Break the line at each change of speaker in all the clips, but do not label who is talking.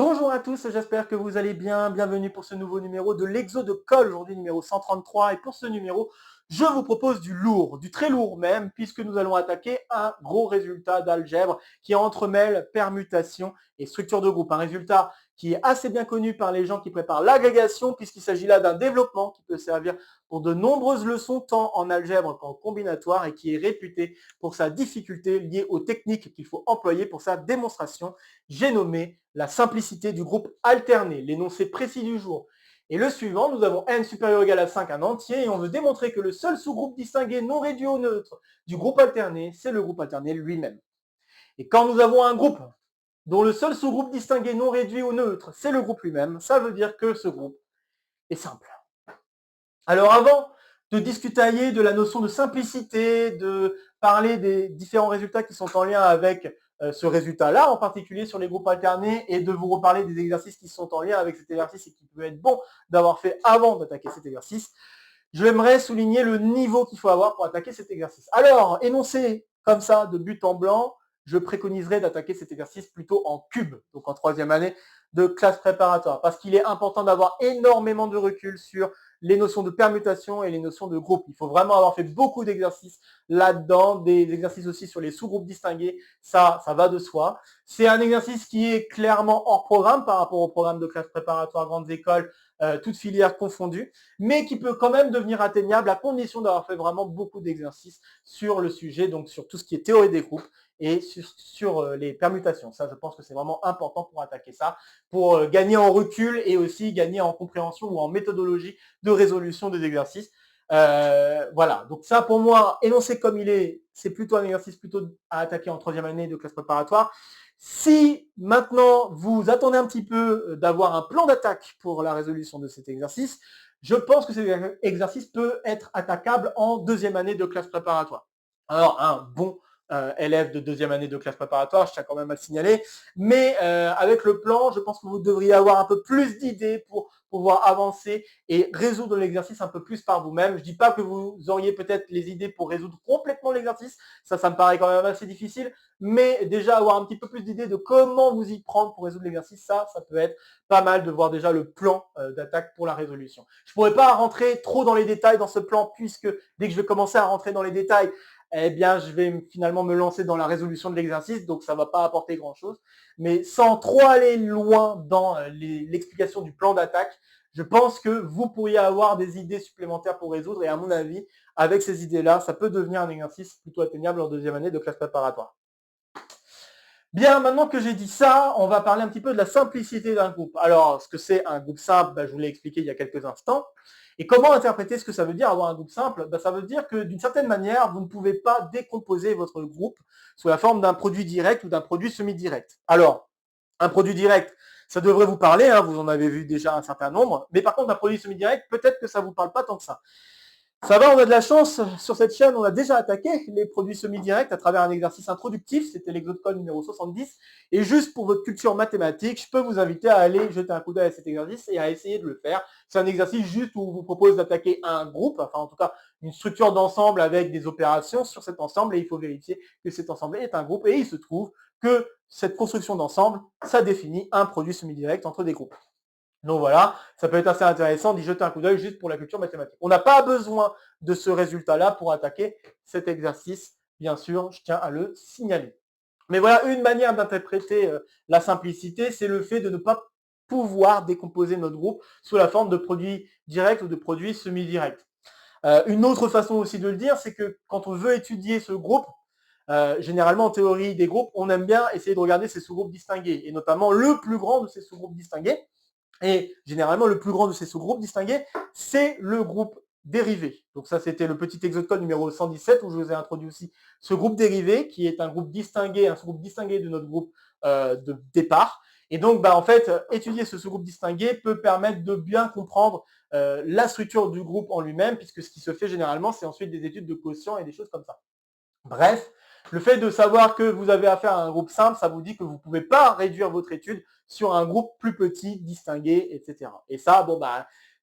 Bonjour à tous, j'espère que vous allez bien. Bienvenue pour ce nouveau numéro de l'Exo de Colle, aujourd'hui numéro 133. Et pour ce numéro, je vous propose du lourd, du très lourd même, puisque nous allons attaquer un gros résultat d'algèbre qui entremêle permutation et structure de groupe. Un résultat qui est assez bien connu par les gens qui préparent l'agrégation, puisqu'il s'agit là d'un développement qui peut servir pour de nombreuses leçons, tant en algèbre qu'en combinatoire, et qui est réputé pour sa difficulté liée aux techniques qu'il faut employer pour sa démonstration. J'ai nommé la simplicité du groupe alterné, l'énoncé précis du jour. Et le suivant, nous avons n supérieur ou égal à 5, un entier, et on veut démontrer que le seul sous-groupe distingué non réduit au neutre du groupe alterné, c'est le groupe alterné lui-même. Et quand nous avons un groupe dont le seul sous-groupe distingué non réduit au neutre, c'est le groupe lui-même, ça veut dire que ce groupe est simple. Alors avant de discutailler de la notion de simplicité, de parler des différents résultats qui sont en lien avec ce résultat-là, en particulier sur les groupes alternés, et de vous reparler des exercices qui sont en lien avec cet exercice et qui peut être bon d'avoir fait avant d'attaquer cet exercice, j'aimerais souligner le niveau qu'il faut avoir pour attaquer cet exercice. Alors, énoncé comme ça, de but en blanc, je préconiserais d'attaquer cet exercice plutôt en cube, donc en troisième année de classe préparatoire, parce qu'il est important d'avoir énormément de recul sur les notions de permutation et les notions de groupe. Il faut vraiment avoir fait beaucoup d'exercices là-dedans, des exercices aussi sur les sous-groupes distingués, ça va de soi. C'est un exercice qui est clairement hors programme par rapport au programme de classe préparatoire grandes écoles, toutes filières confondues, mais qui peut quand même devenir atteignable à condition d'avoir fait vraiment beaucoup d'exercices sur le sujet, donc sur tout ce qui est théorie des groupes et sur les permutations. Ça, je pense que c'est vraiment important pour attaquer ça, pour gagner en recul et aussi gagner en compréhension ou en méthodologie de résolution des exercices. Voilà, donc ça pour moi, énoncé comme il est, c'est plutôt un exercice plutôt à attaquer en troisième année de classe préparatoire. Si maintenant vous attendez un petit peu d'avoir un plan d'attaque pour la résolution de cet exercice, je pense que cet exercice peut être attaquable en deuxième année de classe préparatoire. Alors, un bon élève de deuxième année de classe préparatoire, je tiens quand même à le signaler, mais avec le plan, je pense que vous devriez avoir un peu plus d'idées pour pouvoir avancer et résoudre l'exercice un peu plus par vous-même. Je ne dis pas que vous auriez peut-être les idées pour résoudre complètement l'exercice, ça me paraît quand même assez difficile, mais déjà avoir un petit peu plus d'idées de comment vous y prendre pour résoudre l'exercice, ça peut être pas mal de voir déjà le plan d'attaque pour la résolution. Je ne pourrais pas rentrer trop dans les détails dans ce plan, puisque dès que je vais commencer à rentrer dans les détails, eh bien, je vais finalement me lancer dans la résolution de l'exercice, donc ça ne va pas apporter grand-chose. Mais sans trop aller loin dans l'explication du plan d'attaque, je pense que vous pourriez avoir des idées supplémentaires pour résoudre, et à mon avis, avec ces idées-là, ça peut devenir un exercice plutôt atteignable en deuxième année de classe préparatoire. Bien, maintenant que j'ai dit ça, on va parler un petit peu de la simplicité d'un groupe. Alors, ce que c'est un groupe simple, je vous l'ai expliqué il y a quelques instants. Et comment interpréter ce que ça veut dire avoir un groupe simple? Ça veut dire que d'une certaine manière, vous ne pouvez pas décomposer votre groupe sous la forme d'un produit direct ou d'un produit semi-direct. Alors, un produit direct, ça devrait vous parler, vous en avez vu déjà un certain nombre, mais par contre, un produit semi-direct, peut-être que ça ne vous parle pas tant que ça. Ça va, on a de la chance. Sur cette chaîne, on a déjà attaqué les produits semi-directs à travers un exercice introductif. C'était l'exo de colle numéro 70. Et juste pour votre culture mathématique, je peux vous inviter à aller jeter un coup d'œil à cet exercice et à essayer de le faire. C'est un exercice juste où on vous propose d'attaquer un groupe, enfin en tout cas une structure d'ensemble avec des opérations sur cet ensemble, et il faut vérifier que cet ensemble est un groupe. Et il se trouve que cette construction d'ensemble, ça définit un produit semi-direct entre des groupes. Donc voilà, ça peut être assez intéressant d'y jeter un coup d'œil juste pour la culture mathématique. On n'a pas besoin de ce résultat-là pour attaquer cet exercice, bien sûr, je tiens à le signaler. Mais voilà, une manière d'interpréter la simplicité, c'est le fait de ne pas pouvoir décomposer notre groupe sous la forme de produits directs ou de produits semi-directs. Une autre façon aussi de le dire, c'est que quand on veut étudier ce groupe, généralement en théorie des groupes, on aime bien essayer de regarder ces sous-groupes distingués, et notamment le plus grand de ces sous-groupes distingués. Et généralement, le plus grand de ces sous-groupes distingués, c'est le groupe dérivé. Donc ça, c'était le petit exo de code numéro 117 où je vous ai introduit aussi ce groupe dérivé qui est un groupe distingué, un sous-groupe distingué de notre groupe de départ. Et donc, en fait, étudier ce sous-groupe distingué peut permettre de bien comprendre la structure du groupe en lui-même, puisque ce qui se fait généralement, c'est ensuite des études de quotient et des choses comme ça. Bref, le fait de savoir que vous avez affaire à un groupe simple, ça vous dit que vous ne pouvez pas réduire votre étude sur un groupe plus petit, distingué, etc. Et ça,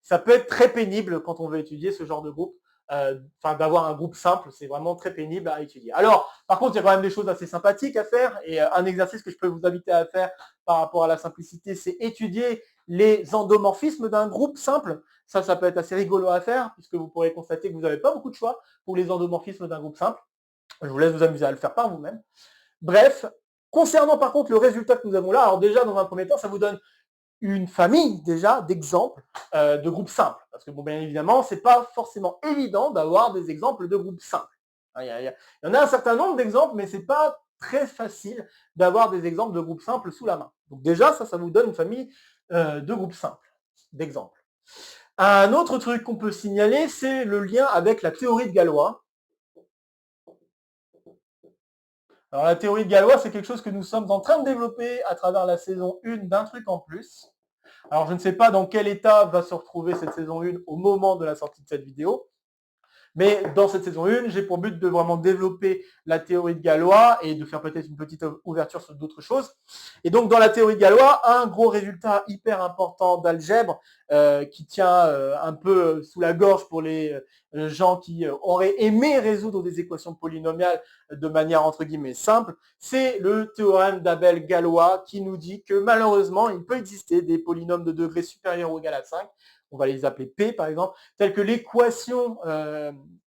ça peut être très pénible quand on veut étudier ce genre de groupe. d'avoir un groupe simple, c'est vraiment très pénible à étudier. Alors, par contre, il y a quand même des choses assez sympathiques à faire, et un exercice que je peux vous inviter à faire par rapport à la simplicité, c'est étudier les endomorphismes d'un groupe simple. Ça peut être assez rigolo à faire, puisque vous pourrez constater que vous n'avez pas beaucoup de choix pour les endomorphismes d'un groupe simple. Je vous laisse vous amuser à le faire par vous-même. Bref, concernant par contre le résultat que nous avons là, alors déjà dans un premier temps, ça vous donne une famille déjà d'exemples de groupes simples. Parce que bon, bien évidemment, c'est pas forcément évident d'avoir des exemples de groupes simples. Il y en a un certain nombre d'exemples, mais c'est pas très facile d'avoir des exemples de groupes simples sous la main. Donc déjà, ça vous donne une famille de groupes simples, d'exemples. Un autre truc qu'on peut signaler, c'est le lien avec la théorie de Galois. Alors la théorie de Galois, c'est quelque chose que nous sommes en train de développer à travers la saison 1 d'un truc en plus. Alors je ne sais pas dans quel état va se retrouver cette saison 1 au moment de la sortie de cette vidéo. Mais dans cette saison 1, j'ai pour but de vraiment développer la théorie de Galois et de faire peut-être une petite ouverture sur d'autres choses. Et donc dans la théorie de Galois, un gros résultat hyper important d'algèbre qui tient un peu sous la gorge pour les gens qui auraient aimé résoudre des équations polynomiales de manière entre guillemets simple, c'est le théorème d'Abel-Galois qui nous dit que malheureusement, il peut exister des polynômes de degré supérieur ou égal à 5, on va les appeler P par exemple, telles que l'équation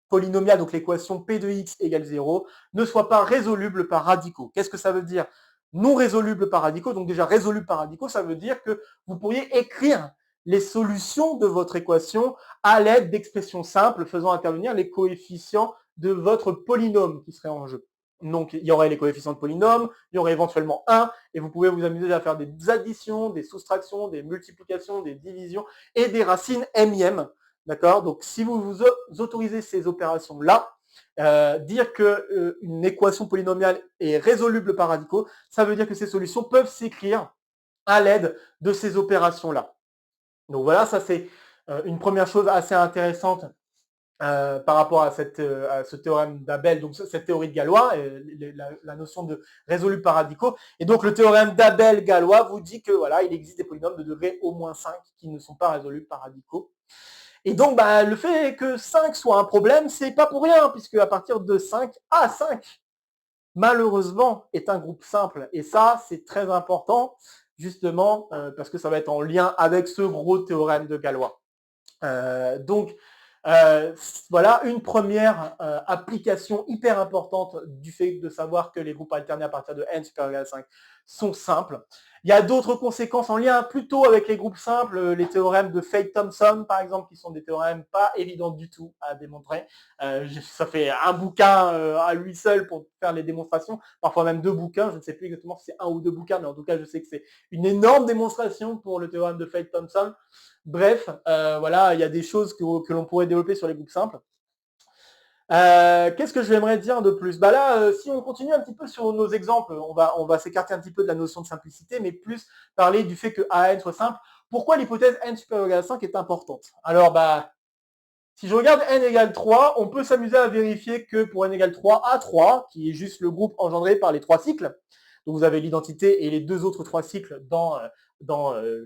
polynomiale, donc l'équation P de x égale 0, ne soit pas résoluble par radicaux. Qu'est-ce que ça veut dire? Non résoluble par radicaux, donc déjà résoluble par radicaux, ça veut dire que vous pourriez écrire les solutions de votre équation à l'aide d'expressions simples faisant intervenir les coefficients de votre polynôme qui serait en jeu. Donc, il y aurait les coefficients de polynôme, il y aurait éventuellement 1, et vous pouvez vous amuser à faire des additions, des soustractions, des multiplications, des divisions et des racines mièmes. D'accord? Donc, si vous vous autorisez ces opérations-là, dire qu'une équation polynomiale est résoluble par radicaux, ça veut dire que ces solutions peuvent s'écrire à l'aide de ces opérations-là. Donc voilà, ça c'est une première chose assez intéressante par rapport à ce théorème d'Abel, donc cette théorie de Galois, la notion de résolu par radicaux. Et donc le théorème d'Abel-Galois vous dit que voilà, il existe des polynômes de degré au moins 5 qui ne sont pas résolus par radicaux. Et donc le fait que 5 soit un problème, c'est pas pour rien, puisque à partir de 5, A5, malheureusement, est un groupe simple. Et ça, c'est très important, justement, parce que ça va être en lien avec ce gros théorème de Galois. Donc, voilà une première application hyper importante du fait de savoir que les groupes alternés à partir de n supérieur ou égal à 5 sont simples. Il y a d'autres conséquences en lien plutôt avec les groupes simples, les théorèmes de Fate-Thompson par exemple, qui sont des théorèmes pas évidents du tout à démontrer. Ça fait un bouquin à lui seul pour faire les démonstrations, parfois même 2 bouquins, je ne sais plus exactement si c'est 1 ou 2 bouquins, mais en tout cas je sais que c'est une énorme démonstration pour le théorème de Fate-Thompson. Bref, voilà, il y a des choses que l'on pourrait développer sur les groupes simples. Qu'est-ce que j'aimerais dire de plus? Là, si on continue un petit peu sur nos exemples, on va s'écarter un petit peu de la notion de simplicité, mais plus parler du fait que AN soit simple. Pourquoi l'hypothèse n supérieur ou égal à 5 est importante? Alors, si je regarde n égale 3, on peut s'amuser à vérifier que pour n égale 3, A3, qui est juste le groupe engendré par les 3 cycles, donc vous avez l'identité et les 2 autres 3 cycles dans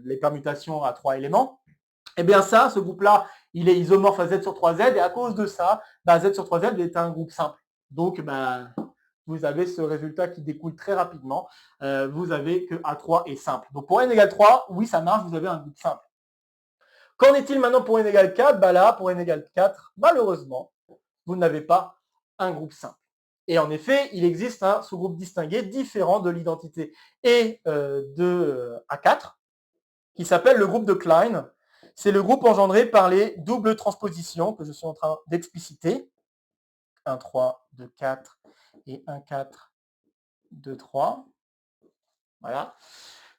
les permutations à 3 éléments, et bien ça, ce groupe-là, il est isomorphe à Z sur 3Z, et à cause de ça, Z sur 3Z est un groupe simple. Donc, vous avez ce résultat qui découle très rapidement. Vous avez que A3 est simple. Donc, pour n égale 3, oui, ça marche, vous avez un groupe simple. Qu'en est-il maintenant pour n égale 4? Là, pour n égale 4, malheureusement, vous n'avez pas un groupe simple. Et en effet, il existe un sous-groupe distingué différent de l'identité et de A4, qui s'appelle le groupe de Klein. C'est le groupe engendré par les doubles transpositions que je suis en train d'expliciter. 1, 3, 2, 4 et 1, 4, 2, 3. Voilà.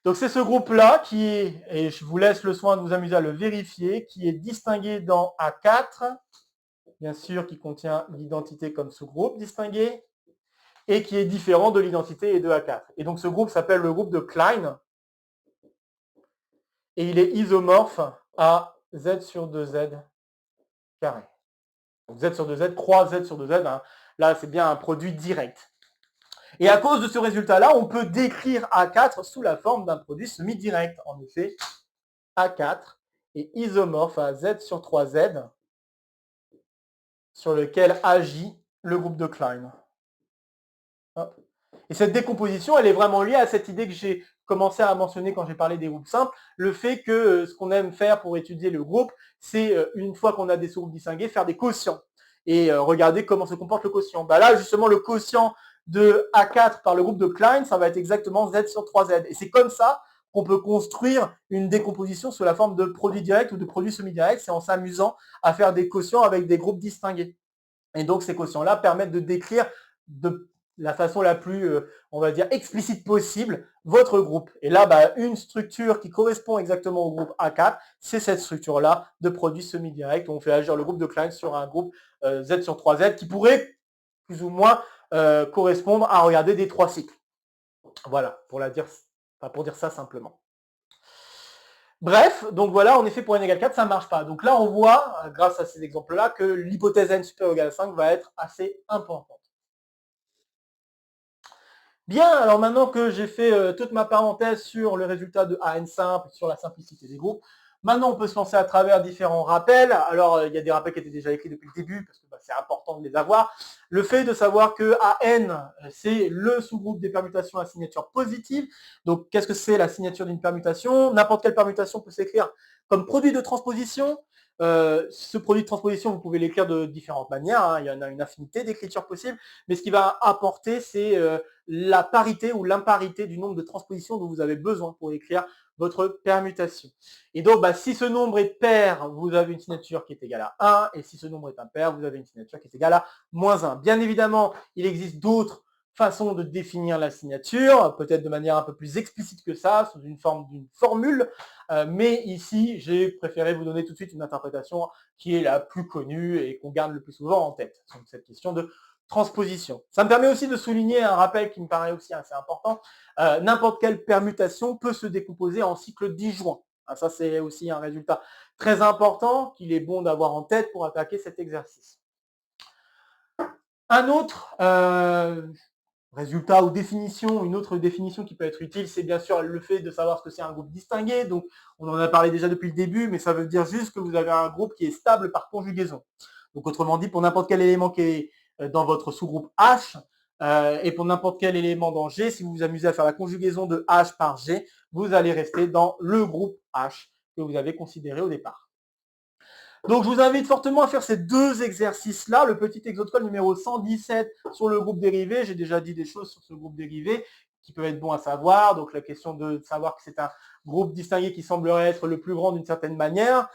Donc c'est ce groupe-là qui est, et je vous laisse le soin de vous amuser à le vérifier, qui est distingué dans A4, bien sûr, qui contient l'identité comme sous-groupe distingué, et qui est différent de l'identité et de A4. Et donc ce groupe s'appelle le groupe de Klein, et il est isomorphe à Z sur 2Z carré. Donc Z sur 2Z croix Z sur 2Z, hein. Là c'est bien un produit direct. Et à cause de ce résultat-là, on peut décrire A4 sous la forme d'un produit semi-direct. En effet, A4 est isomorphe à Z sur 3Z sur lequel agit le groupe de Klein. Hop. Et cette décomposition, elle est vraiment liée à cette idée que j'ai commencé à mentionner quand j'ai parlé des groupes simples, le fait que ce qu'on aime faire pour étudier le groupe, c'est une fois qu'on a des sous-groupes distingués, faire des quotients et regarder comment se comporte le quotient. Bah là, justement, le quotient de A4 par le groupe de Klein, ça va être exactement Z sur 3Z. Et c'est comme ça qu'on peut construire une décomposition sous la forme de produit direct ou de produit semi-direct, c'est en s'amusant à faire des quotients avec des groupes distingués. Et donc, ces quotients-là permettent de décrire de la façon la plus, on va dire, explicite possible votre groupe. Et là, bah, une structure qui correspond exactement au groupe A4, c'est cette structure-là de produit semi-direct où on fait agir le groupe de Klein sur un groupe Z sur 3Z qui pourrait plus ou moins correspondre à regarder des 3 cycles. Voilà, pour dire ça simplement. Bref, donc voilà, en effet, pour n égale 4, ça ne marche pas. Donc là, on voit, grâce à ces exemples-là, que l'hypothèse n supérieure ou égale à 5 va être assez importante. Bien, alors maintenant que j'ai fait toute ma parenthèse sur le résultat de AN simple, sur la simplicité des groupes, maintenant on peut se lancer à travers différents rappels. Alors il y a des rappels qui étaient déjà écrits depuis le début, parce que c'est important de les avoir. Le fait de savoir que AN, c'est le sous-groupe des permutations à signature positive. Donc qu'est-ce que c'est la signature d'une permutation? N'importe quelle permutation peut s'écrire comme produit de transposition. Ce produit de transposition, vous pouvez l'écrire de différentes manières, hein. Il y en a une infinité d'écritures possibles, mais ce qui va apporter, c'est la parité ou l'imparité du nombre de transpositions dont vous avez besoin pour écrire votre permutation. Et donc, bah, si ce nombre est pair, vous avez une signature qui est égale à 1, et si ce nombre est impair, vous avez une signature qui est égale à -1. Bien évidemment, il existe d'autres façon de définir la signature, peut-être de manière un peu plus explicite que ça, sous une forme d'une formule, mais ici, j'ai préféré vous donner tout de suite une interprétation qui est la plus connue et qu'on garde le plus souvent en tête, donc cette question de transposition. Ça me permet aussi de souligner un rappel qui me paraît aussi assez important, n'importe quelle permutation peut se décomposer en cycle disjoint. Ça, c'est aussi un résultat très important qu'il est bon d'avoir en tête pour attaquer cet exercice. Un autre résultat ou définition, une autre définition qui peut être utile, c'est bien sûr le fait de savoir ce que c'est un groupe distingué. Donc, on en a parlé déjà depuis le début, mais ça veut dire juste que vous avez un groupe qui est stable par conjugaison. Donc, autrement dit, pour n'importe quel élément qui est dans votre sous-groupe H, et pour n'importe quel élément dans G, si vous vous amusez à faire la conjugaison de H par G, vous allez rester dans le groupe H que vous avez considéré au départ. Donc, je vous invite fortement à faire ces deux exercices-là. Le petit exo-de-colle numéro 117 sur le groupe dérivé. J'ai déjà dit des choses sur ce groupe dérivé qui peuvent être bons à savoir. Donc, la question de savoir que c'est un groupe distingué qui semblerait être le plus grand d'une certaine manière.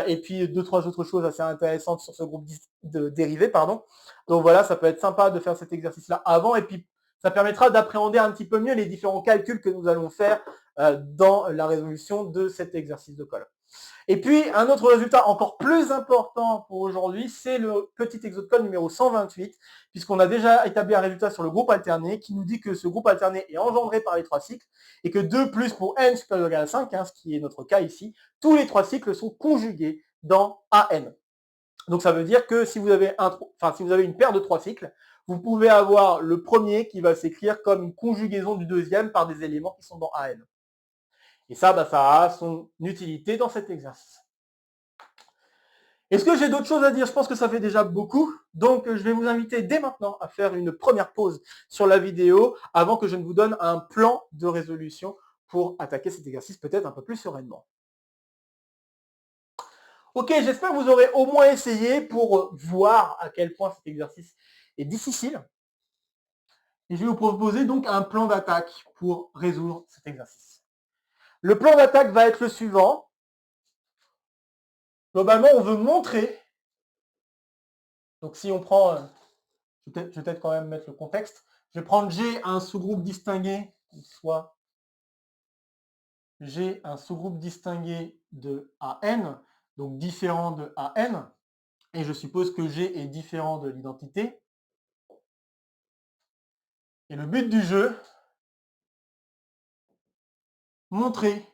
Et puis, 2-3 autres choses assez intéressantes sur ce groupe dérivé. Pardon. Donc, voilà, ça peut être sympa de faire cet exercice-là avant. Et puis, ça permettra d'appréhender un petit peu mieux les différents calculs que nous allons faire dans la résolution de cet exercice de colle. Et puis, un autre résultat encore plus important pour aujourd'hui, c'est le petit exo de colle numéro 128, puisqu'on a déjà établi un résultat sur le groupe alterné qui nous dit que ce groupe alterné est engendré par les 3 cycles et que 2 plus pour n supérieur ou égal à 5, ce qui est notre cas ici, tous les 3 cycles sont conjugués dans AN. Donc ça veut dire que si vous avez une paire de 3 cycles, vous pouvez avoir le premier qui va s'écrire comme une conjugaison du deuxième par des éléments qui sont dans AN. Et ça, bah, ça a son utilité dans cet exercice. Est-ce que j'ai d'autres choses à dire? Je pense que ça fait déjà beaucoup. Donc, je vais vous inviter dès maintenant à faire une première pause sur la vidéo avant que je ne vous donne un plan de résolution pour attaquer cet exercice peut-être un peu plus sereinement. Ok, j'espère que vous aurez au moins essayé pour voir à quel point cet exercice est difficile. Et je vais vous proposer donc un plan d'attaque pour résoudre cet exercice. Le plan d'attaque va être le suivant. Globalement, on veut montrer, donc si on prend, je vais peut-être quand même mettre le contexte, je vais prendre G un sous-groupe distingué, soit G un sous-groupe distingué de AN, donc différent de AN, et je suppose que G est différent de l'identité. Et le but du jeu, montrer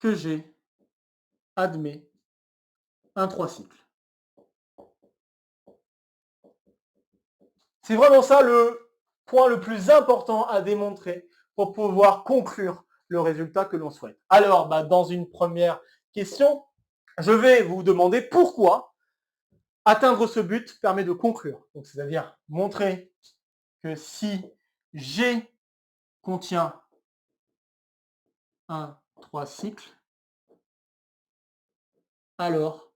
que G admet un 3 cycles. C'est vraiment ça le point le plus important à démontrer pour pouvoir conclure le résultat que l'on souhaite. Alors, dans une première question, je vais vous demander pourquoi Atteindre ce but permet de conclure. Donc, c'est-à-dire montrer que si G contient 3 cycles, alors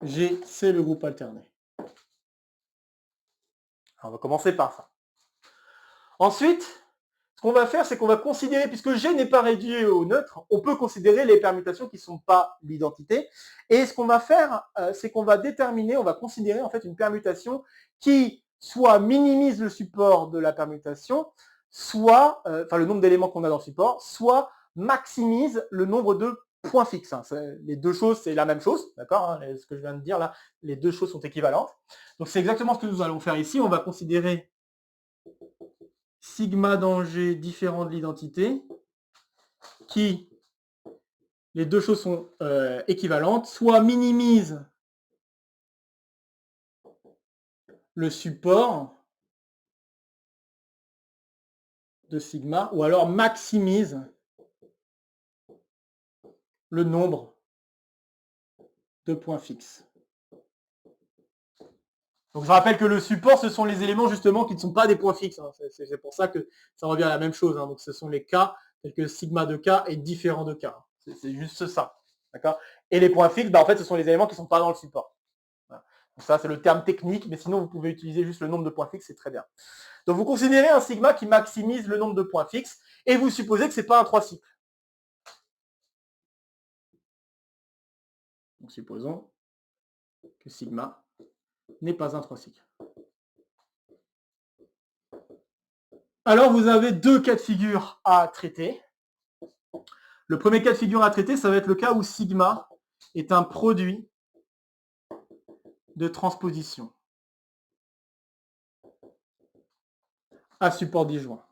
G, c'est le groupe alterné. Alors, on va commencer par ça. Ensuite, ce qu'on va faire, c'est qu'on va considérer, puisque G n'est pas réduit au neutre, on peut considérer les permutations qui ne sont pas l'identité. Et ce qu'on va faire, c'est qu'on va déterminer, on va considérer en fait une permutation qui soit minimise le support de la permutation, soit, le nombre d'éléments qu'on a dans le support, soit maximise le nombre de points fixes. Les deux choses, c'est la même chose, d'accord, ce que je viens de dire là, les deux choses sont équivalentes. Donc c'est exactement ce que nous allons faire ici. On va considérer sigma dans G différent de l'identité, qui, les deux choses sont équivalentes, soit minimise le support de sigma, ou alors maximise le nombre de points fixes. Donc je rappelle que le support, ce sont les éléments justement qui ne sont pas des points fixes. C'est pour ça que ça revient à la même chose. Donc ce sont les cas tels que sigma de k est différent de k. C'est juste ça. D'accord. Et les points fixes, en fait, ce sont les éléments qui ne sont pas dans le support. Voilà. Donc ça, c'est le terme technique, mais sinon, vous pouvez utiliser juste le nombre de points fixes, c'est très bien. Donc vous considérez un sigma qui maximise le nombre de points fixes, et vous supposez que ce n'est pas un 3 cycles. Donc supposons que sigma n'est pas un 3 cycles. Alors vous avez deux cas de figure à traiter. Le premier cas de figure à traiter, ça va être le cas où sigma est un produit de transposition à support disjoint.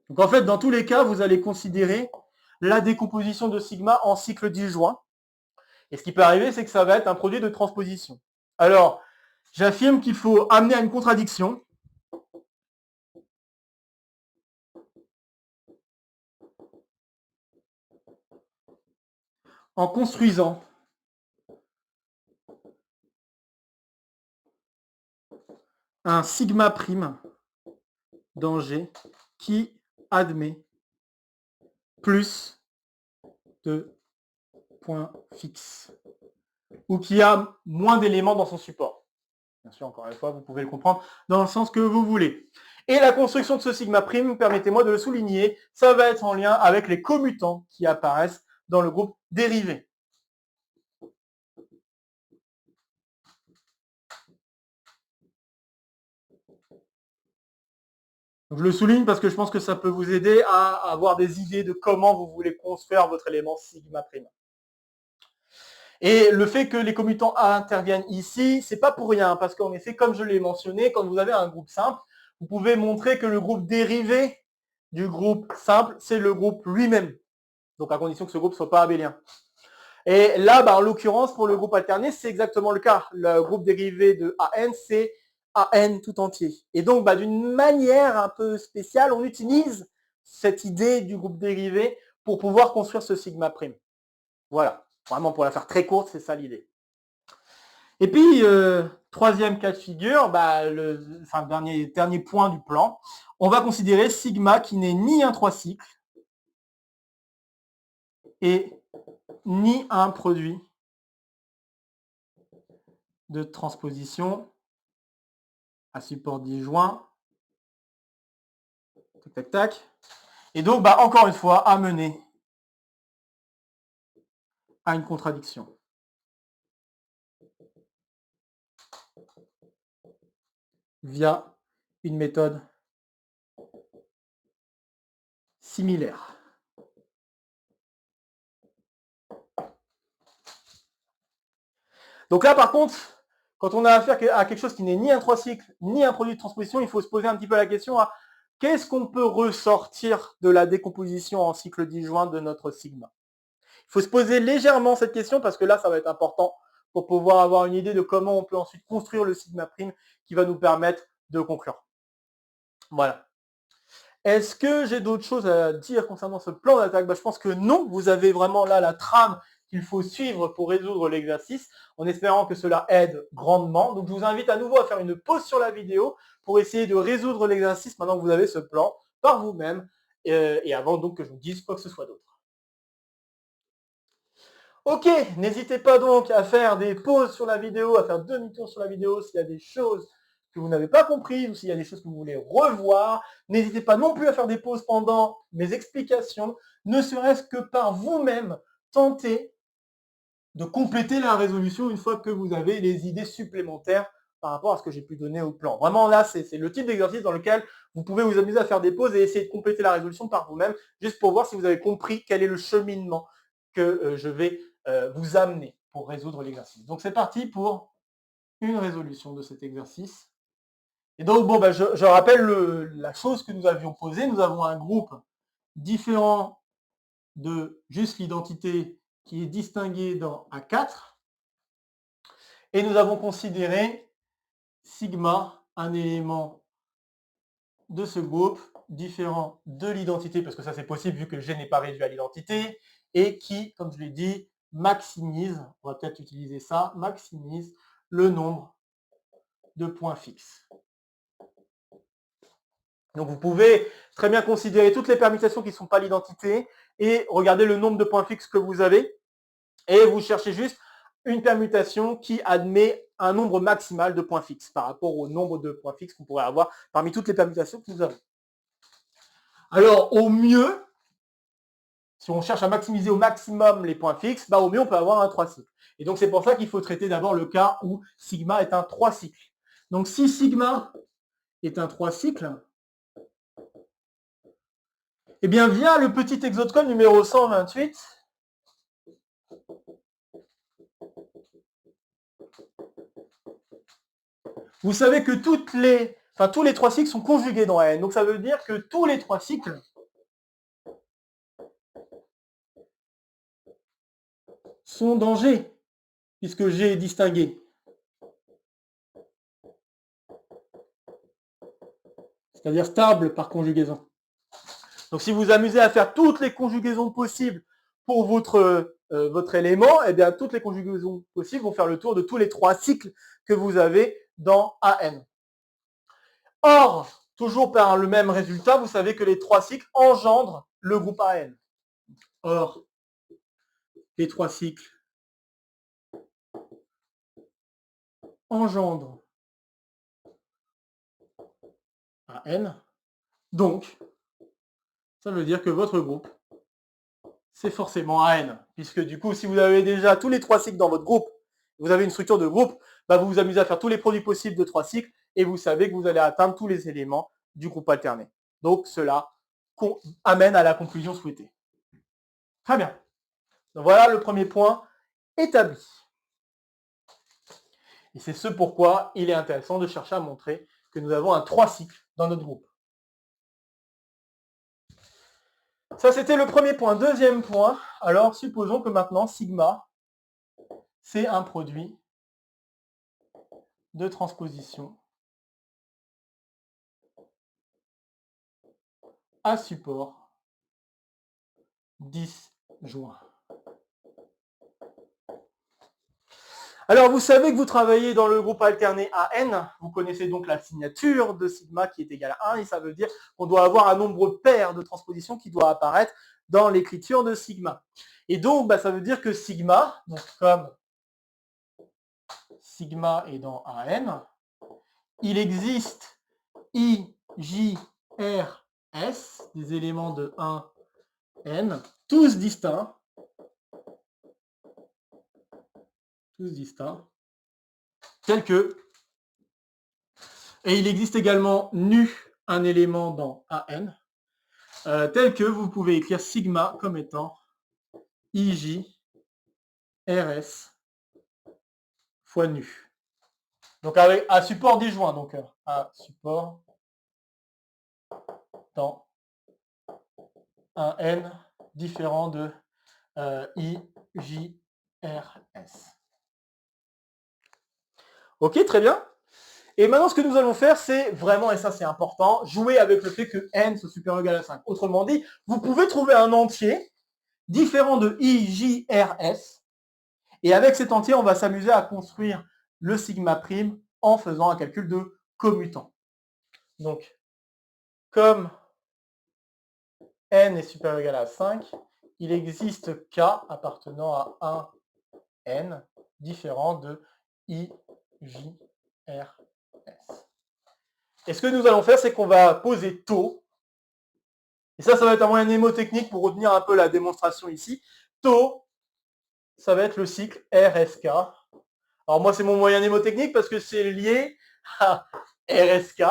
Donc en fait, dans tous les cas, vous allez considérer la décomposition de sigma en cycle disjoint. Et ce qui peut arriver, c'est que ça va être un produit de transposition. Alors, j'affirme qu'il faut amener à une contradiction. En construisant un sigma prime dans G qui admet plus de points fixes ou qui a moins d'éléments dans son support. Bien sûr, encore une fois, vous pouvez le comprendre dans le sens que vous voulez. Et la construction de ce sigma prime, permettez-moi de le souligner, ça va être en lien avec les commutants qui apparaissent dans le groupe dérivé. Donc, je le souligne parce que je pense que ça peut vous aider à avoir des idées de comment vous voulez construire votre élément sigma prime. Et le fait que les commutants interviennent ici, c'est pas pour rien, parce qu'en effet, comme je l'ai mentionné, quand vous avez un groupe simple, vous pouvez montrer que le groupe dérivé du groupe simple, c'est le groupe lui-même. Donc à condition que ce groupe ne soit pas abélien. Et là, en l'occurrence, pour le groupe alterné, c'est exactement le cas. Le groupe dérivé de AN, c'est AN tout entier. Et donc, d'une manière un peu spéciale, on utilise cette idée du groupe dérivé pour pouvoir construire ce sigma prime. Voilà. Vraiment, pour la faire très courte, c'est ça l'idée. Et puis, troisième cas de figure, dernier point du plan, on va considérer sigma qui n'est ni un 3 cycles et ni un produit de transposition à support disjoint. Tac, tac, tac. Et donc, encore une fois, amener à une contradiction. Via une méthode similaire. Donc là, par contre, quand on a affaire à quelque chose qui n'est ni un 3 cycles, ni un produit de transposition, il faut se poser un petit peu la question à qu'est-ce qu'on peut ressortir de la décomposition en cycle disjoint de notre sigma. Il faut se poser légèrement cette question parce que là, ça va être important pour pouvoir avoir une idée de comment on peut ensuite construire le sigma prime qui va nous permettre de conclure. Voilà. Est-ce que j'ai d'autres choses à dire concernant ce plan d'attaque ? Je pense que non, vous avez vraiment là la trame qu'il faut suivre pour résoudre l'exercice, en espérant que cela aide grandement. Donc je vous invite à nouveau à faire une pause sur la vidéo pour essayer de résoudre l'exercice maintenant que vous avez ce plan par vous-même et avant donc que je vous dise quoi que ce soit d'autre. Ok, n'hésitez pas donc à faire des pauses sur la vidéo, à faire demi-tour sur la vidéo s'il y a des choses que vous n'avez pas comprises ou s'il y a des choses que vous voulez revoir. N'hésitez pas non plus à faire des pauses pendant mes explications, ne serait-ce que par vous-même, tenter de compléter la résolution une fois que vous avez les idées supplémentaires par rapport à ce que j'ai pu donner au plan. Vraiment là, c'est le type d'exercice dans lequel vous pouvez vous amuser à faire des pauses et essayer de compléter la résolution par vous-même, juste pour voir si vous avez compris quel est le cheminement que je vais vous amener pour résoudre l'exercice. Donc c'est parti pour une résolution de cet exercice. Et donc, bon, je rappelle la chose que nous avions posée. Nous avons un groupe différent de juste l'identité qui est distingué dans A4. Et nous avons considéré sigma, un élément de ce groupe différent de l'identité, parce que ça c'est possible vu que le G n'est pas réduit à l'identité, et qui, comme je l'ai dit, maximise, on va peut-être utiliser ça, maximise le nombre de points fixes. Donc vous pouvez très bien considérer toutes les permutations qui ne sont pas l'identité et regarder le nombre de points fixes que vous avez, et vous cherchez juste une permutation qui admet un nombre maximal de points fixes par rapport au nombre de points fixes qu'on pourrait avoir parmi toutes les permutations que nous avons. Alors, au mieux, si on cherche à maximiser au maximum les points fixes, au mieux, on peut avoir un 3 cycles. Et donc, c'est pour ça qu'il faut traiter d'abord le cas où sigma est un 3 cycles. Donc, si sigma est un 3 cycles, eh bien, via le petit exo de code numéro 128, vous savez que tous les 3 cycles sont conjugués dans n. Donc ça veut dire que tous les 3 cycles sont dans G, puisque G est distingué. C'est-à-dire stable par conjugaison. Donc si vous vous amusez à faire toutes les conjugaisons possibles pour votre élément, eh bien toutes les conjugaisons possibles vont faire le tour de tous les 3 cycles que vous avez dans AN. Or, toujours par le même résultat, vous savez que les 3 cycles engendrent le groupe AN. Or, les 3 cycles engendrent AN. Donc, ça veut dire que votre groupe, c'est forcément AN. Puisque du coup, si vous avez déjà tous les 3 cycles dans votre groupe, vous avez une structure de groupe, vous vous amusez à faire tous les produits possibles de 3 cycles et vous savez que vous allez atteindre tous les éléments du groupe alterné. Donc, cela amène à la conclusion souhaitée. Très bien. Donc, voilà le premier point établi. Et c'est ce pourquoi il est intéressant de chercher à montrer que nous avons un 3 cycles dans notre groupe. Ça, c'était le premier point. Deuxième point, alors supposons que maintenant, sigma, c'est un produit de transposition à support disjoint. Alors, vous savez que vous travaillez dans le groupe alterné AN. Vous connaissez donc la signature de sigma qui est égale à 1. Et ça veut dire qu'on doit avoir un nombre pair de transpositions qui doit apparaître dans l'écriture de sigma. Et donc, ça veut dire que sigma, donc comme sigma est dans AN, il existe I, J, R, S, des éléments de 1, N, tous distincts, tels que, et il existe également nu, un élément dans AN, tel que vous pouvez écrire sigma comme étant IJ RS fois nu. Donc avec à support disjoint, donc à support dans un N différent de IJRS. Ok, très bien. Et maintenant, ce que nous allons faire, c'est vraiment, et ça c'est important, jouer avec le fait que n soit supérieur ou égal à 5. Autrement dit, vous pouvez trouver un entier différent de IJRS. Et avec cet entier, on va s'amuser à construire le sigma prime en faisant un calcul de commutant. Donc, comme n est supérieur ou égal à 5, il existe k appartenant à 1 n différent de IJRS. Et ce que nous allons faire, c'est qu'on va poser taux. Et ça va être un moyen mnémotechnique pour retenir un peu la démonstration ici. Taux, ça va être le cycle RSK. Alors moi, c'est mon moyen mnémotechnique parce que c'est lié à RSK.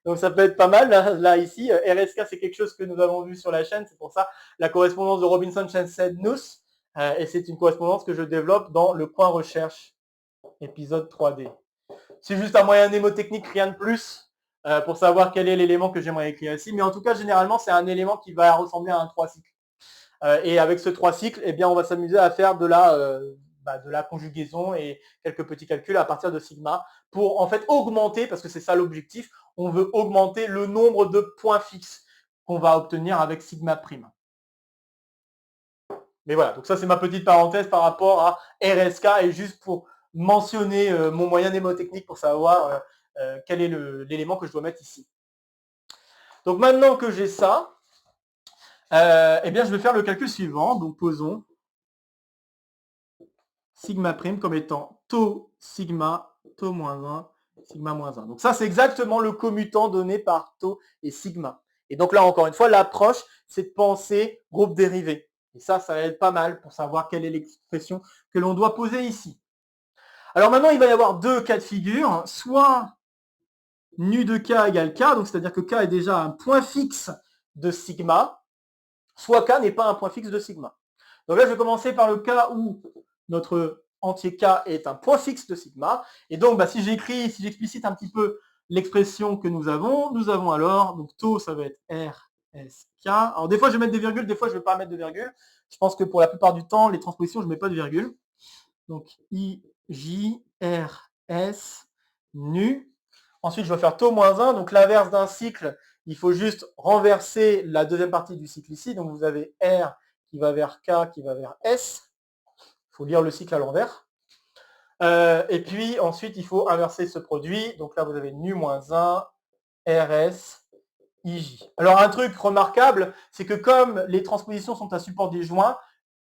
Donc ça peut être pas mal. Là ici, RSK, c'est quelque chose que nous avons vu sur la chaîne. C'est pour ça la correspondance de Robinson, Shenset, Nuss. Et c'est une correspondance que je développe dans le point recherche, épisode 3D. C'est juste un moyen mnémotechnique, rien de plus, pour savoir quel est l'élément que j'aimerais écrire ici. Mais en tout cas, généralement, c'est un élément qui va ressembler à un 3 cycles. Et avec ce 3 cycles, eh bien, on va s'amuser à faire de la conjugaison et quelques petits calculs à partir de sigma pour en fait augmenter, parce que c'est ça l'objectif, on veut augmenter le nombre de points fixes qu'on va obtenir avec sigma prime. Mais voilà, donc ça c'est ma petite parenthèse par rapport à RSK et juste pour mentionner mon moyen mnémotechnique pour savoir quel est l'élément que je dois mettre ici. Donc maintenant que j'ai ça, eh bien je vais faire le calcul suivant. Donc posons sigma prime comme étant taux sigma, taux moins 1, sigma moins 1. Donc ça c'est exactement le commutant donné par taux et sigma. Et donc là encore une fois, l'approche c'est de penser groupe dérivé. Et ça va être pas mal pour savoir quelle est l'expression que l'on doit poser ici. Alors maintenant, il va y avoir deux cas de figure, soit nu de k égale k, donc c'est-à-dire que k est déjà un point fixe de sigma, soit k n'est pas un point fixe de sigma. Donc là, je vais commencer par le cas où notre entier k est un point fixe de sigma, et donc si j'explicite un petit peu l'expression que nous avons alors, donc taux, ça va être RSK. Alors des fois, je vais mettre des virgules, des fois, je ne vais pas mettre de virgule. Je pense que pour la plupart du temps, les transpositions, je ne mets pas de virgule. Donc IJRS nu. Ensuite, je vais faire taux moins 1. Donc l'inverse d'un cycle, il faut juste renverser la deuxième partie du cycle ici. Donc vous avez R qui va vers K, qui va vers S. Il faut lire le cycle à l'envers. Et puis ensuite, il faut inverser ce produit. Donc là, vous avez nu moins 1, RS, IJ. Alors un truc remarquable, c'est que comme les transpositions sont à support disjoint,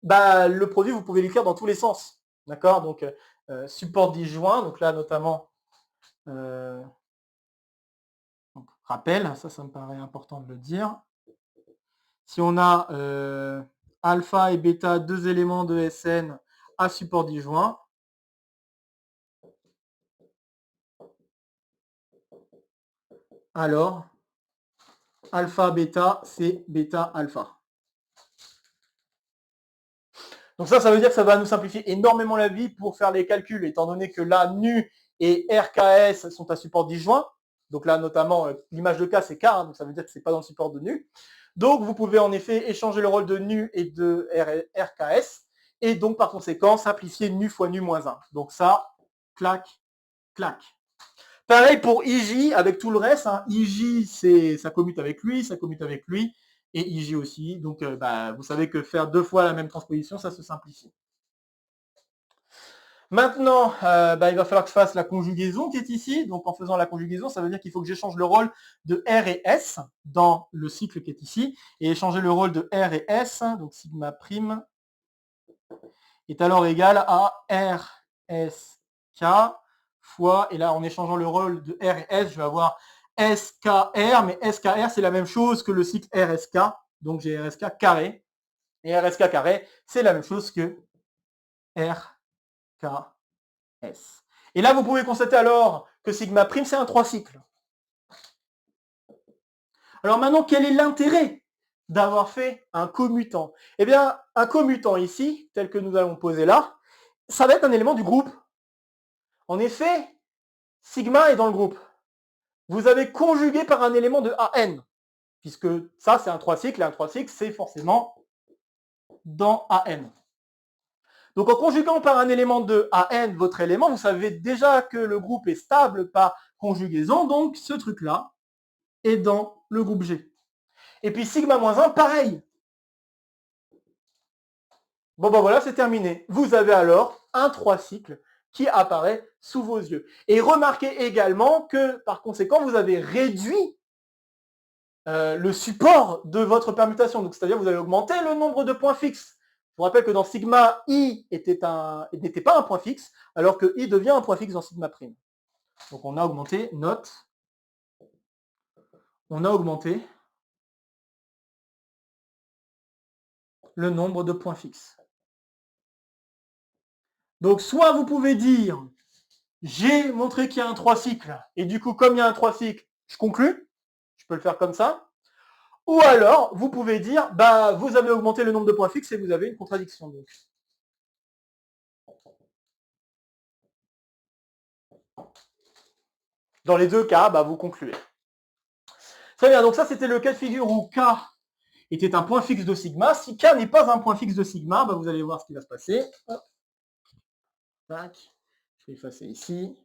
le produit, vous pouvez l'écrire dans tous les sens. D'accord? Donc support disjoint, donc là notamment, rappel, ça me paraît important de le dire. Si on a alpha et bêta, deux éléments de SN à support disjoint, alors alpha bêta, c'est bêta alpha. Donc ça veut dire que ça va nous simplifier énormément la vie pour faire les calculs, étant donné que là, nu et RKS sont à support disjoint. Donc là, notamment, l'image de K, c'est K, hein, donc ça veut dire que ce n'est pas dans le support de nu. Donc vous pouvez en effet échanger le rôle de nu et de RKS, et donc par conséquent, simplifier nu fois nu moins 1. Donc ça, clac, clac. Pareil pour IJ avec tout le reste. Hein. IJ, ça commute avec lui, ça commute avec lui, et IJ aussi. Donc vous savez que faire deux fois la même transposition, ça se simplifie. Maintenant, il va falloir que je fasse la conjugaison qui est ici. Donc en faisant la conjugaison, ça veut dire qu'il faut que j'échange le rôle de R et S dans le cycle qui est ici, et échanger le rôle de R et S, donc sigma prime, est alors égal à RSK fois, et là en échangeant le rôle de R et S, je vais avoir SKR, mais SKR c'est la même chose que le cycle RSK, donc j'ai RSK carré, et RSK carré c'est la même chose que RK. S. Et là, vous pouvez constater alors que sigma prime, c'est un 3 cycles. Alors maintenant, quel est l'intérêt d'avoir fait un commutant? Eh bien, un commutant ici, tel que nous allons poser là, ça va être un élément du groupe. En effet, sigma est dans le groupe. Vous avez conjugué par un élément de AN, puisque ça, c'est un 3 cycles, et un 3 cycles, c'est forcément dans AN. Donc en conjuguant par un élément de AN votre élément, vous savez déjà que le groupe est stable par conjugaison, donc ce truc-là est dans le groupe G. Et puis sigma moins 1, pareil. Bon ben voilà, c'est terminé. Vous avez alors un 3 cycles qui apparaît sous vos yeux. Et remarquez également que, par conséquent, vous avez réduit le support de votre permutation. Donc, c'est-à-dire vous avez augmenté le nombre de points fixes. Je vous rappelle que dans sigma, i n'était pas un point fixe, alors que i devient un point fixe dans sigma prime. Donc, on a augmenté le nombre de points fixes. Donc, soit vous pouvez dire, j'ai montré qu'il y a un 3 cycles, et du coup, comme il y a un 3 cycles, je conclus. Je peux le faire comme ça. Ou alors, vous pouvez dire, bah, vous avez augmenté le nombre de points fixes et vous avez une contradiction. Donc. Dans les deux cas, bah, vous concluez. Très bien, donc ça c'était le cas de figure où K était un point fixe de sigma. Si K n'est pas un point fixe de sigma, bah, vous allez voir ce qui va se passer. Hop. Tac. Je vais effacer ici.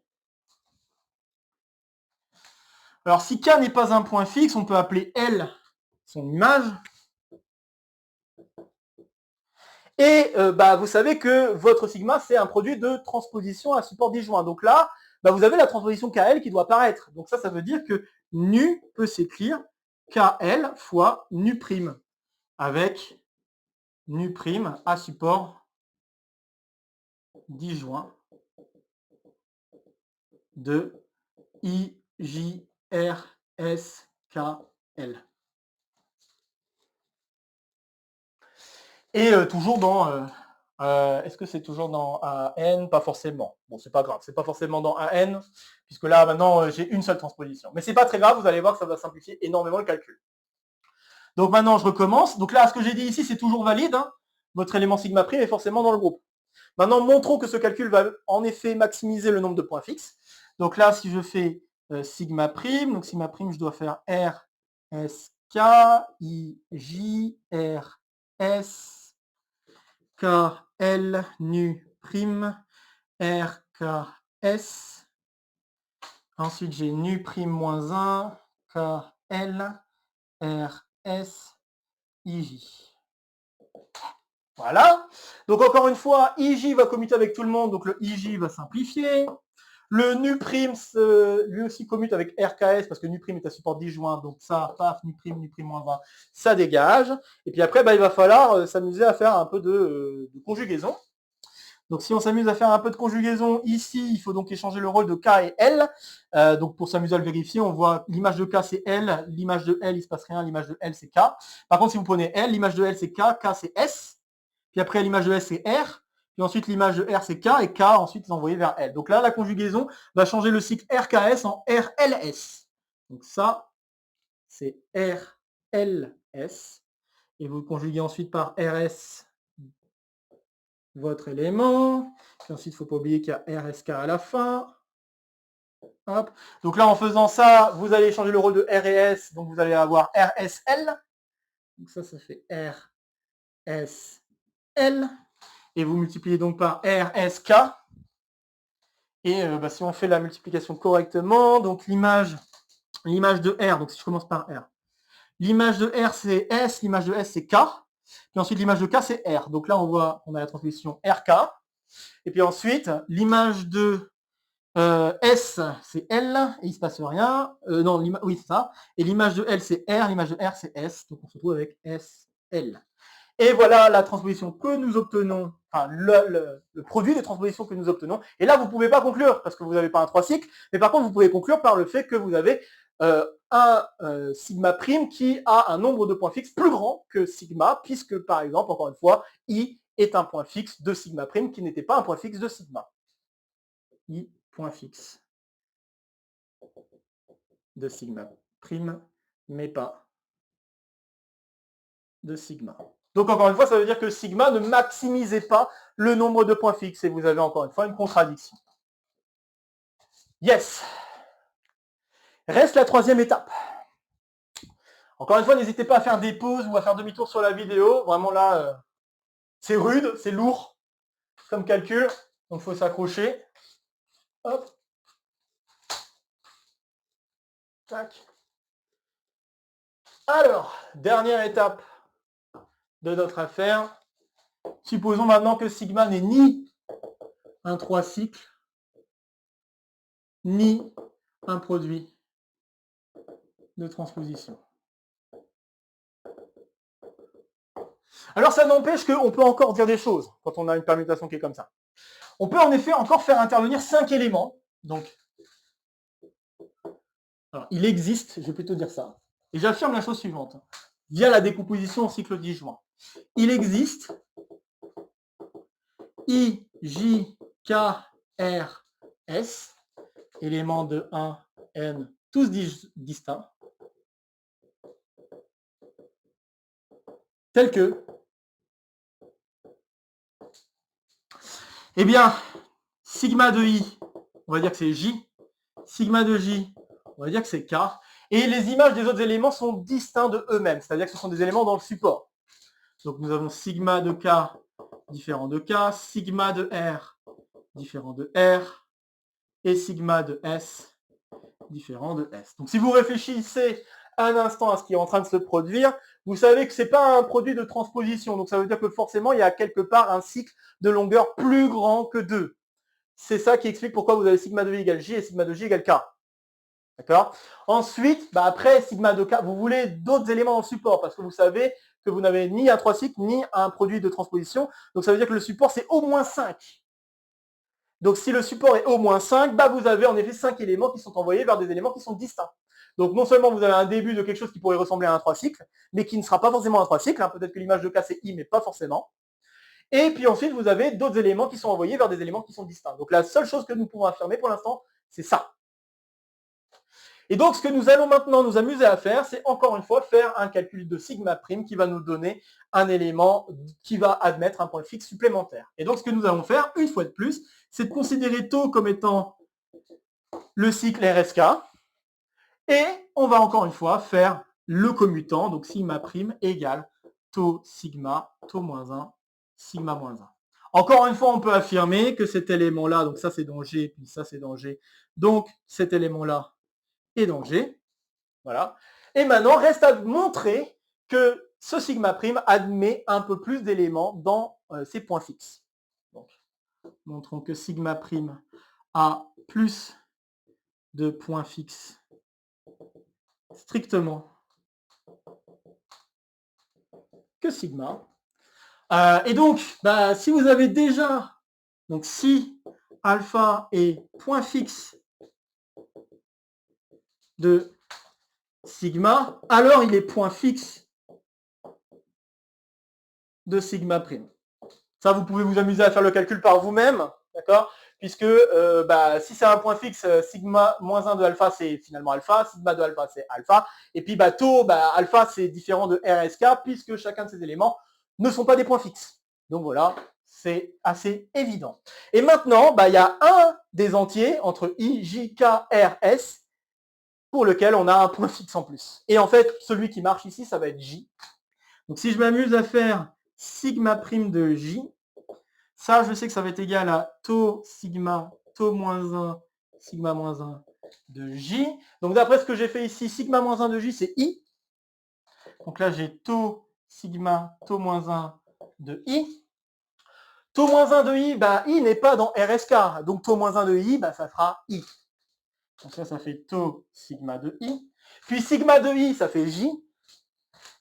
Alors si K n'est pas un point fixe, on peut appeler L son image. Et bah, vous savez que votre sigma, c'est un produit de transposition à support disjoint. Donc là, bah, vous avez la transposition KL qui doit apparaître. Donc ça veut dire que nu peut s'écrire KL fois nu prime, avec nu prime à support disjoint de IJRSKL. Et toujours dans... est-ce que c'est toujours dans AN? Pas forcément. Bon, c'est pas grave, c'est pas forcément dans AN, puisque là, maintenant, j'ai une seule transposition. Mais c'est pas très grave, vous allez voir que ça va simplifier énormément le calcul. Donc maintenant, je recommence. Donc là, ce que j'ai dit ici, c'est toujours valide. Hein. Votre élément sigma prime est forcément dans le groupe. Maintenant, montrons que ce calcul va en effet maximiser le nombre de points fixes. Donc là, si je fais sigma prime, donc sigma prime, je dois faire R, S, K, I, J, R, S, K, L, nu, prime, R, K, S. Ensuite, j'ai nu prime moins 1, K, L, R, S, I, J. Voilà. Donc encore une fois, IJ va commuter avec tout le monde, donc le IJ va simplifier. Le nu prime, lui aussi commute avec RKS, parce que nu prime est à support disjoint, donc ça, paf, nu prime moins 20, ça dégage. Et puis après, bah, il va falloir s'amuser à faire un peu de conjugaison. Donc si on s'amuse à faire un peu de conjugaison ici, il faut donc échanger le rôle de K et L. Donc pour s'amuser à le vérifier, on voit l'image de K c'est L, l'image de L il se passe rien, l'image de L c'est K. Par contre si vous prenez L, l'image de L c'est K, K c'est S. Puis après, l'image de S, c'est R. Puis ensuite, l'image de R, c'est K. Et K, ensuite, est envoyé vers L. Donc là, la conjugaison va changer le cycle RKS en RLS. Donc ça, c'est RLS. Et vous conjuguez ensuite par RS votre élément. Puis ensuite, il ne faut pas oublier qu'il y a RSK à la fin. Hop. Donc là, en faisant ça, vous allez changer le rôle de R et S. Donc vous allez avoir RSL. Donc ça fait RSL. Et vous multipliez donc par RSK. Et bah, si on fait la multiplication correctement, donc l'image de R, donc si je commence par R, l'image de R c'est S, l'image de S c'est K, puis ensuite l'image de K c'est R. Donc là on voit, on a la transposition RK, et puis ensuite l'image de S c'est L, et il ne se passe rien, non, oui c'est ça, et l'image de L c'est R, l'image de R c'est S, donc on se retrouve avec SL. Et voilà la transposition que nous obtenons, enfin le produit des transpositions que nous obtenons. Et là, vous ne pouvez pas conclure parce que vous n'avez pas un 3 cycles, mais par contre, vous pouvez conclure par le fait que vous avez un sigma prime qui a un nombre de points fixes plus grand que sigma, puisque par exemple, encore une fois, I est un point fixe de sigma prime qui n'était pas un point fixe de sigma. I, point fixe de sigma prime, mais pas de sigma. Donc encore une fois, ça veut dire que sigma ne maximisait pas le nombre de points fixes et vous avez encore une fois une contradiction. Yes. Reste la troisième étape. Encore une fois, n'hésitez pas à faire des pauses ou à faire demi-tour sur la vidéo. Vraiment là, c'est rude, c'est lourd comme calcul, donc il faut s'accrocher. Hop. Tac. Alors, dernière étape de notre affaire. Supposons maintenant que sigma n'est ni un 3 cycles, ni un produit de transposition. Alors ça n'empêche qu'on peut encore dire des choses quand on a une permutation qui est comme ça. On peut en effet encore faire intervenir 5 éléments. Donc, alors, il existe, je vais plutôt dire ça, et j'affirme la chose suivante, via la décomposition en cycle disjoint. Il existe I, J, K, R, S, éléments de 1, N, tous distincts, tels que, eh bien, sigma de I, on va dire que c'est J, sigma de J, on va dire que c'est K, et les images des autres éléments sont distincts de eux-mêmes, c'est-à-dire que ce sont des éléments dans le support. Donc nous avons sigma de K différent de K, sigma de R différent de R, et sigma de S différent de S. Donc si vous réfléchissez un instant à ce qui est en train de se produire, vous savez que ce n'est pas un produit de transposition, donc ça veut dire que forcément il y a quelque part un cycle de longueur plus grand que 2. C'est ça qui explique pourquoi vous avez sigma de I égale J et sigma de J égale K. D'accord? Ensuite, après sigma de K, vous voulez d'autres éléments dans le support, parce que vous savez que vous n'avez ni un 3 cycles, ni un produit de transposition. Donc ça veut dire que le support, c'est au moins 5. Donc si le support est au moins 5, vous avez en effet 5 éléments qui sont envoyés vers des éléments qui sont distincts. Donc non seulement vous avez un début de quelque chose qui pourrait ressembler à un 3 cycles, mais qui ne sera pas forcément un 3 cycles. Peut-être que l'image de K, c'est I, mais pas forcément. Et puis ensuite, vous avez d'autres éléments qui sont envoyés vers des éléments qui sont distincts. Donc la seule chose que nous pouvons affirmer pour l'instant, c'est ça. Et donc, ce que nous allons maintenant nous amuser à faire, c'est encore une fois faire un calcul de sigma prime qui va nous donner un élément qui va admettre un point fixe supplémentaire. Et donc, ce que nous allons faire, une fois de plus, c'est de considérer tau comme étant le cycle RSK. Et on va encore une fois faire le commutant, donc sigma prime égale tau sigma, tau moins 1, sigma moins 1. Encore une fois, on peut affirmer que cet élément-là, donc ça c'est dans G, puis ça c'est dans G, donc cet élément-là et dans G. Voilà. Et maintenant, reste à montrer que ce sigma prime admet un peu plus d'éléments dans ses points fixes. Donc, montrons que sigma prime a plus de points fixes strictement que sigma. Et donc, si vous avez déjà, donc si alpha est point fixe de sigma, alors il est point fixe de sigma prime. Ça, vous pouvez vous amuser à faire le calcul par vous-même, d'accord? Puisque si c'est un point fixe, sigma moins 1 de alpha, c'est finalement alpha, sigma de alpha, c'est alpha, et puis tau, alpha, c'est différent de RSK, puisque chacun de ces éléments ne sont pas des points fixes. Donc voilà, c'est assez évident. Et maintenant, il y a un des entiers entre I, J, K, R, S, pour lequel on a un point fixe en plus. Et en fait, celui qui marche ici, ça va être J. Donc si je m'amuse à faire sigma prime de J, ça, je sais que ça va être égal à tau sigma, tau moins 1, sigma moins 1 de J. Donc d'après ce que j'ai fait ici, sigma moins 1 de J, c'est I. Donc là, j'ai tau sigma, tau moins 1 de I. Tau moins 1 de I, I n'est pas dans RSK. Donc tau moins 1 de I, ça fera I. Donc ça fait tau sigma de I. Puis sigma de I, ça fait J.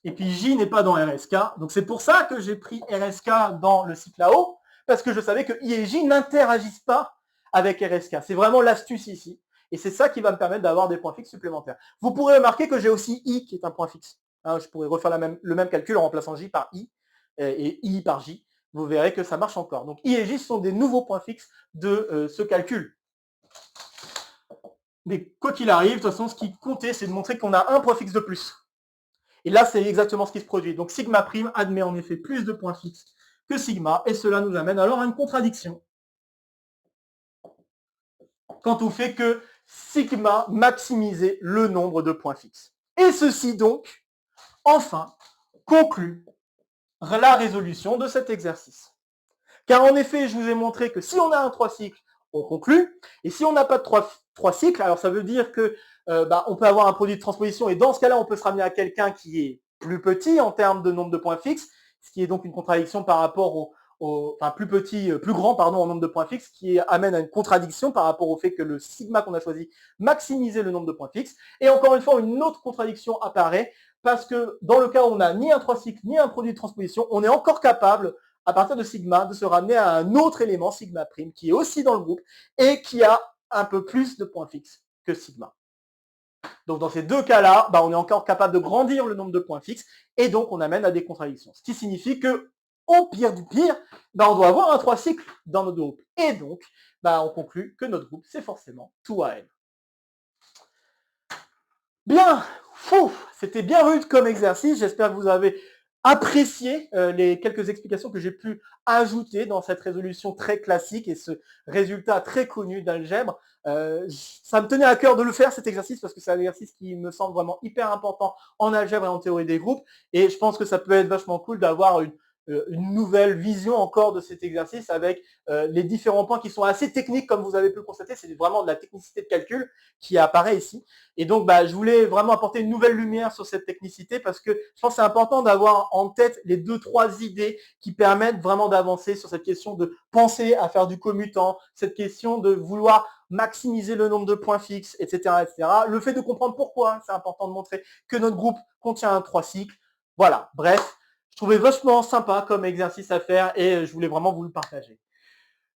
Et puis J n'est pas dans RSK. Donc c'est pour ça que j'ai pris RSK dans le cycle là-haut, parce que je savais que I et J n'interagissent pas avec RSK. C'est vraiment l'astuce ici. Et c'est ça qui va me permettre d'avoir des points fixes supplémentaires. Vous pourrez remarquer que j'ai aussi I qui est un point fixe. Je pourrais refaire le même calcul en remplaçant J par I et I par J. Vous verrez que ça marche encore. Donc I et J sont des nouveaux points fixes de ce calcul. Mais quoi qu'il arrive, de toute façon, ce qui comptait, c'est de montrer qu'on a un point fixe de plus. Et là, c'est exactement ce qui se produit. Donc sigma prime admet en effet plus de points fixes que sigma, et cela nous amène alors à une contradiction quant au fait que sigma maximisait le nombre de points fixes. Et ceci donc, enfin, conclut la résolution de cet exercice. Car en effet, je vous ai montré que si on a un 3 cycles, on conclut, et si on n'a pas de 3 cycles, alors ça veut dire que on peut avoir un produit de transposition, et dans ce cas-là, on peut se ramener à quelqu'un qui est plus petit en termes de nombre de points fixes, ce qui est donc une contradiction par rapport enfin plus petit, plus grand pardon, en nombre de points fixes, qui amène à une contradiction par rapport au fait que le sigma qu'on a choisi maximisait le nombre de points fixes. Et encore une fois, une autre contradiction apparaît, parce que dans le cas où on n'a ni un 3 cycles, ni un produit de transposition, on est encore capable, à partir de sigma, de se ramener à un autre élément, sigma prime, qui est aussi dans le groupe et qui a un peu plus de points fixes que sigma. Donc dans ces deux cas-là, on est encore capable de grandir le nombre de points fixes et donc on amène à des contradictions. Ce qui signifie que, au pire du pire, on doit avoir un 3 cycles dans notre groupe. Et donc, on conclut que notre groupe, c'est forcément 2AM. Bien, c'était bien rude comme exercice. J'espère que vous avez apprécié les quelques explications que j'ai pu ajouter dans cette résolution très classique et ce résultat très connu d'algèbre. Ça me tenait à cœur de le faire, cet exercice, parce que c'est un exercice qui me semble vraiment hyper important en algèbre et en théorie des groupes. Et je pense que ça peut être vachement cool d'avoir une nouvelle vision encore de cet exercice avec les différents points qui sont assez techniques, comme vous avez pu le constater. C'est vraiment de la technicité de calcul qui apparaît ici. Et donc, je voulais vraiment apporter une nouvelle lumière sur cette technicité, parce que je pense que c'est important d'avoir en tête les 2-3 idées qui permettent vraiment d'avancer sur cette question de penser à faire du commutant, cette question de vouloir maximiser le nombre de points fixes, etc., etc. Le fait de comprendre pourquoi c'est important de montrer que notre groupe contient un 3 cycles. Voilà, bref, je trouvais vachement sympa comme exercice à faire et je voulais vraiment vous le partager.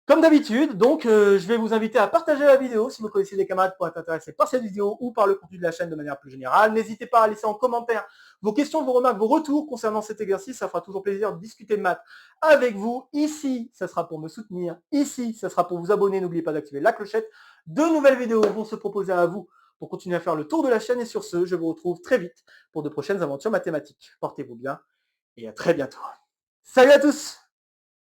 Comme d'habitude, donc, je vais vous inviter à partager la vidéo si vous connaissez des camarades pour être intéressés par cette vidéo ou par le contenu de la chaîne de manière plus générale. N'hésitez pas à laisser en commentaire vos questions, vos remarques, vos retours concernant cet exercice. Ça fera toujours plaisir de discuter de maths avec vous. Ici, ça sera pour me soutenir. Ici, ça sera pour vous abonner. N'oubliez pas d'activer la clochette. De nouvelles vidéos vont se proposer à vous pour continuer à faire le tour de la chaîne. Et sur ce, je vous retrouve très vite pour de prochaines aventures mathématiques. Portez-vous bien et à très bientôt. Salut à tous!